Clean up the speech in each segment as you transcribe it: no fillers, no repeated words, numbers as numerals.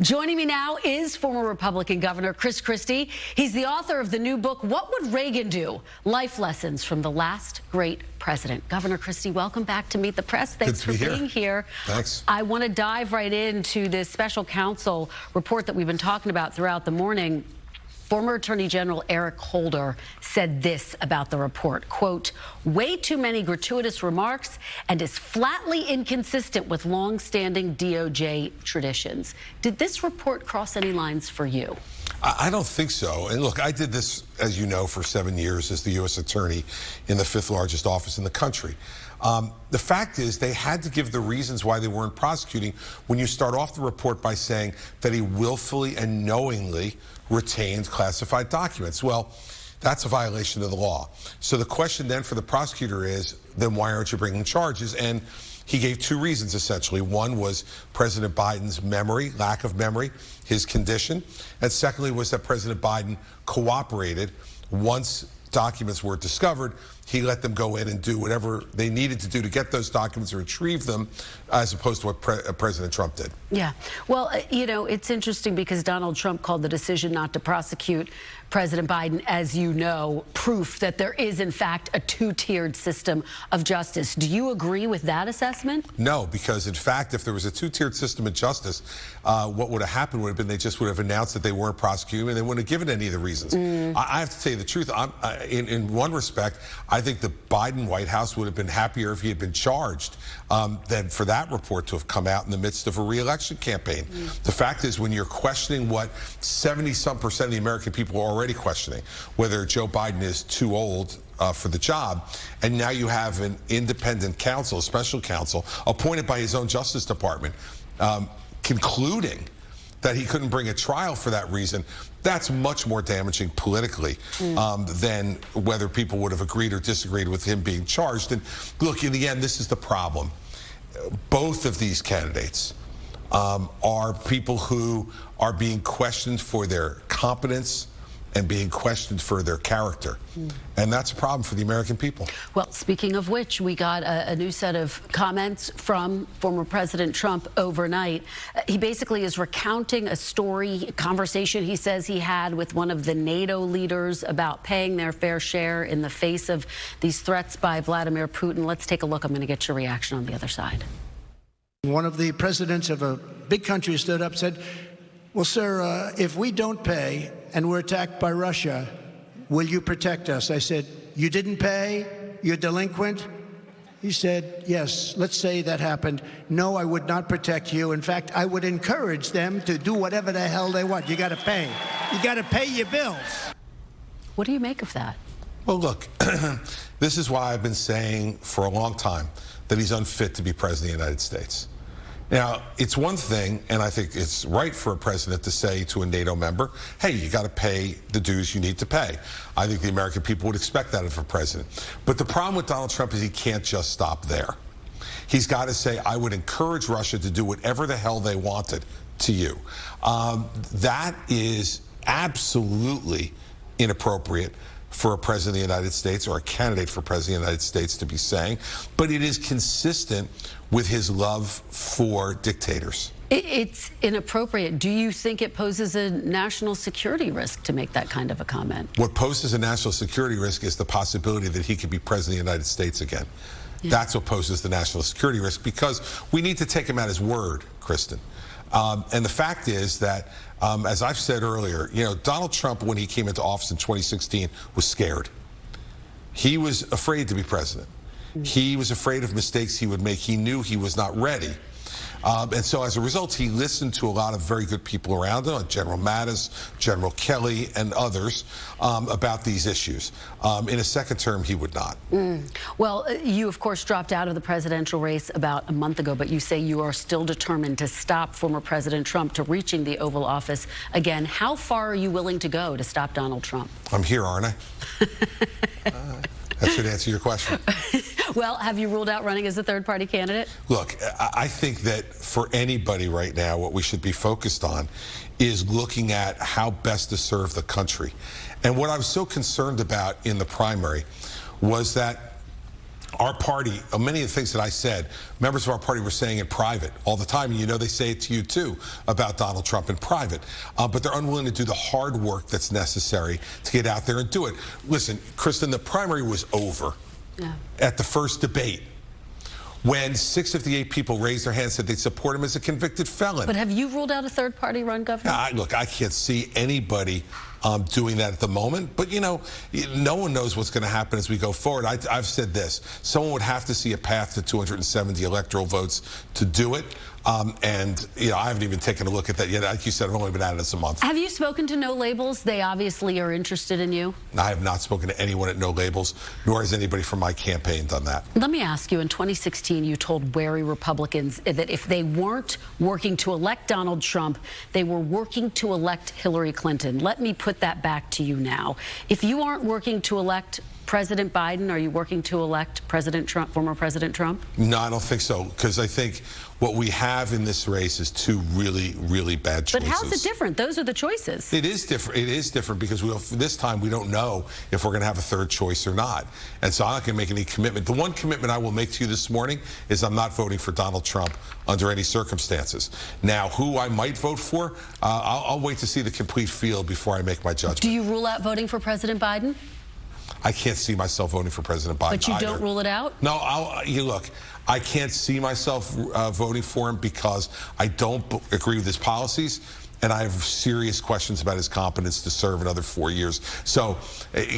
Joining me now is former Republican Governor Christie. He's the author of the new book, What Would Reagan Do? Life Lessons from the Last Great President. Governor Christie, welcome back to Meet the Press. Thanks for being here. Thanks. I want to dive right into this special counsel report that we've been talking about throughout the morning. Former Attorney General Eric Holder said this about the report, quote, way too many gratuitous remarks and is flatly inconsistent with long-standing DOJ traditions. Did this report cross any lines for you? I don't think so. And look, I did this, as you know, for 7 years as the U.S. Attorney in the 5th largest office in the country. The fact is they had to give the reasons why they weren't prosecuting when you start off the report by saying that he willfully and knowingly retained classified documents. Well, that's a violation of the law. So the question then for the prosecutor is, then why aren't you bringing charges? And he gave two reasons, essentially. One was President Biden's memory, lack of memory, his condition. And secondly was that President Biden cooperated. Once documents were discovered, he let them go in and do whatever they needed to do to get those documents or retrieve them, as opposed to what President Trump did. Yeah. Well, you know, it's interesting because Donald Trump called the decision not to prosecute President Biden, as you know, proof that there is, in fact, a two-tiered system of justice. Do you agree with that assessment? No, because, in fact, if there was a two-tiered system of justice, what would have happened would have been they just would have announced that they weren't prosecuting and they wouldn't have given any of the reasons. I have to tell you the truth. In one respect, I think the Biden White House would have been happier if he had been charged than for that report to have come out in the midst of a re-election campaign. The fact is, when you're questioning what 70-some% of the American people are already questioning, whether Joe Biden is too old for the job, and now you have an independent counsel, a special counsel, appointed by his own Justice Department, concluding that he couldn't bring a trial for that reason, that's much more damaging politically than whether people would have agreed or disagreed with him being charged. And look, in the end, this is the problem. Both of these candidates are people who are being questioned for their competence and being questioned for their character. And that's a problem for the American people. Well, speaking of which, we got a new set of comments from former President Trump overnight. He basically is recounting a story, a conversation he says he had with one of the NATO leaders about paying their fair share in the face of these threats by Vladimir Putin. Let's take a look. I'm going to get your reaction on the other side. One of the presidents of a big country stood up and said, well, sir, if we don't pay and we're attacked by Russia, will you protect us? I said, you didn't pay? You're delinquent? He said, yes, let's say that happened. No, I would not protect you. In fact, I would encourage them to do whatever the hell they want. You got to pay. You got to pay your bills. What do you make of that? Well, look, this is why I've been saying for a long time that he's unfit to be president of the United States. Now, it's one thing, and I think it's right for a president to say to a NATO member, hey, you got to pay the dues you need to pay. I think the American people would expect that of a president. But the problem with Donald Trump is he can't just stop there. He's got to say, I would encourage Russia to do whatever the hell they wanted to you. That is absolutely inappropriate for a president of the United States or a candidate for president of the United States to be saying, but it is consistent with his love for dictators. It's inappropriate. Do you think it poses a national security risk to make that kind of a comment? What poses a national security risk is the possibility that he could be president of the United States again. Yeah. That's what poses the national security risk, because we need to take him at his word, Kristen. And the fact is that, as I've said earlier, you know, Donald Trump, when he came into office in 2016, was scared. He was afraid to be president. He was afraid of mistakes he would make. He knew he was not ready. And so as a result, he listened to a lot of very good people around him, General Mattis, General Kelly, and others, about these issues. In a second term, he would not. Well, you, of course, dropped out of the presidential race about a month ago, but you say you are still determined to stop former President Trump to reaching the Oval Office again. How far are you willing to go to stop Donald Trump? I'm here, aren't I? That should answer your question. Well, have you ruled out running as a third-party candidate? Look, I think that for anybody right now, what we should be focused on is looking at how best to serve the country. And what I was so concerned about in the primary was that our party, many of the things that I said, members of our party were saying in private all the time. And you know they say it to you, too, about Donald Trump in private. But they're unwilling to do the hard work that's necessary to get out there and do it. Listen, Kristen, the primary was over at the first debate, when 658 people raised their hands and said they'd support him as a convicted felon. But have you ruled out a third-party run, Governor? Look, I can't see anybody doing that at the moment. But, you know, no one knows what's going to happen as we go forward. I've said this. Someone would have to see a path to 270 electoral votes to do it. And, you know, I haven't even taken a look at that yet. Like you said, I've only been at it a month. Have you spoken to No Labels? They obviously are interested in you. I have not spoken to anyone at No Labels, nor has anybody from my campaign done that. Let me ask you, in 2016, you told wary Republicans that if they weren't working to elect Donald Trump, they were working to elect Hillary Clinton. Let me put that back to you now. If you aren't working to elect President Biden, are you working to elect President Trump, former President Trump? No, I don't think so, because I think what we have in this race is two really, really bad choices. But how's it different? Those are the choices. It is different. It is different because this time we don't know if we're going to have a third choice or not. And so I'm not going to make any commitment. The one commitment I will make to you this morning is I'm not voting for Donald Trump under any circumstances. Now, who I might vote for, I'll wait to see the complete field before I make my judgment. Do you rule out voting for President Biden? I can't see myself voting for President Biden. But you don't rule it out? No, look, I can't see myself voting for him because I don't agree with his policies, and I have serious questions about his competence to serve another 4 years. So,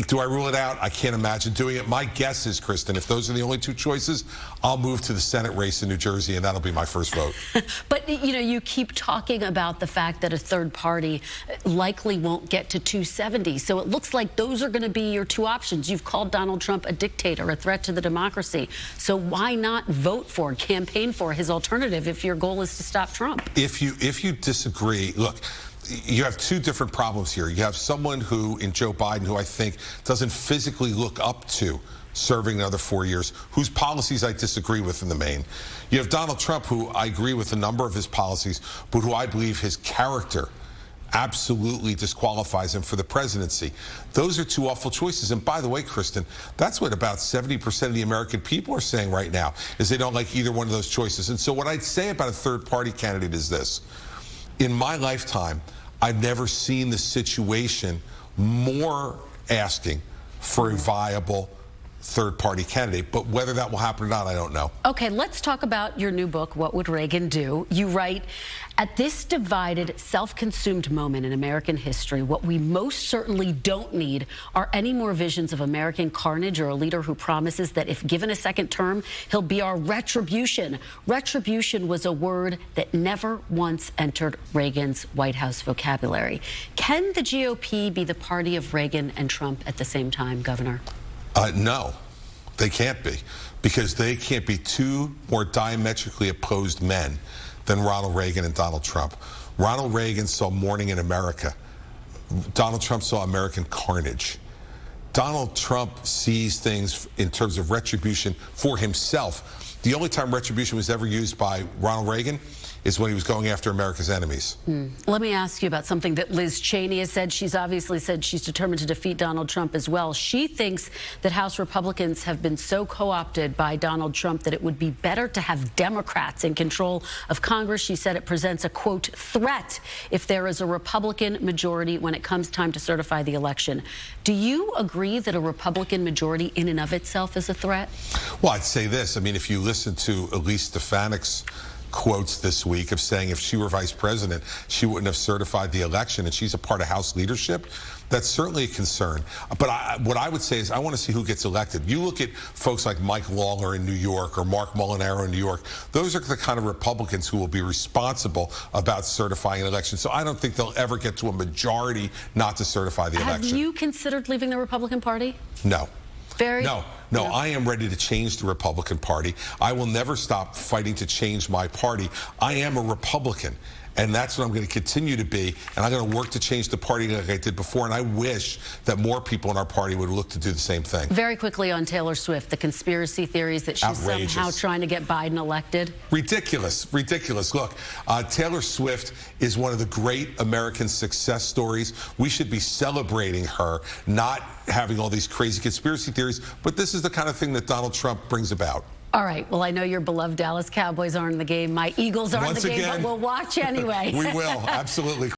do I rule it out? I can't imagine doing it. My guess is, Kristen, if those are the only two choices, I'll move to the Senate race in New Jersey, and that'll be my first vote. But, you know, you keep talking about the fact that a third party likely won't get to 270. So it looks like those are going to be your two options. You've called Donald Trump a dictator, a threat to the democracy. So why not vote for, campaign for his alternative if your goal is to stop Trump? If you disagree, look, you have two different problems here. You have someone who, in Joe Biden, who I think doesn't physically look up to serving another 4 years, whose policies I disagree with in the main. You have Donald Trump, who I agree with a number of his policies, but who I believe his character absolutely disqualifies him for the presidency. Those are two awful choices. And by the way, Kristen, that's what about 70% of the American people are saying right now, is they don't like either one of those choices. And so what I'd say about a third-party candidate is this. In my lifetime, I've never seen the situation more asking for a viable third-party candidate. But whether that will happen or not, I don't know. Okay, let's talk about your new book, What Would Reagan Do? You write, at this divided, self-consumed moment in American history, what we most certainly don't need are any more visions of American carnage or a leader who promises that if given a second term, he'll be our retribution. Retribution was a word that never once entered Reagan's White House vocabulary. Can the GOP be the party of Reagan and Trump at the same time, Governor? No, they can't be, because they can't be two more diametrically opposed men than Ronald Reagan and Donald Trump. Ronald Reagan saw mourning in America. Donald Trump saw American carnage. Donald Trump sees things in terms of retribution for himself. The only time retribution was ever used by Ronald Reagan is when he was going after America's enemies. Let me ask you about something that Liz Cheney has said. She's obviously said she's determined to defeat Donald Trump as well. She thinks that House Republicans have been so co-opted by Donald Trump that it would be better to have Democrats in control of Congress. She said it presents a, quote, threat if there is a Republican majority when it comes time to certify the election. Do you agree that a Republican majority in and of itself is a threat? Well, I'd say this. I mean, if you listen to Elise Stefanik's quotes this week of saying if she were vice president, she wouldn't have certified the election, and she's a part of House leadership, that's certainly a concern. But what I would say is I want to see who gets elected. You look at folks like Mike Lawler in New York or Mark Molinaro in New York. Those are the kind of Republicans who will be responsible about certifying an election. So I don't think they'll ever get to a majority not to certify the election. Have you considered leaving the Republican Party? No. No, Yeah. I am ready to change the Republican Party. I will never stop fighting to change my party. I am a Republican. and that's what I'm going to continue to be. And I'm going to work to change the party like I did before. And I wish that more people in our party would look to do the same thing. Very quickly on Taylor Swift, the conspiracy theories that she's Outrageous. somehow trying to get Biden elected. Ridiculous, ridiculous. Look, Taylor Swift is one of the great American success stories. We should be celebrating her, not having all these crazy conspiracy theories. But this is the kind of thing that Donald Trump brings about. All right. Well, I know your beloved Dallas Cowboys aren't in the game. My Eagles aren't in the game, but we'll watch anyway. We will, absolutely.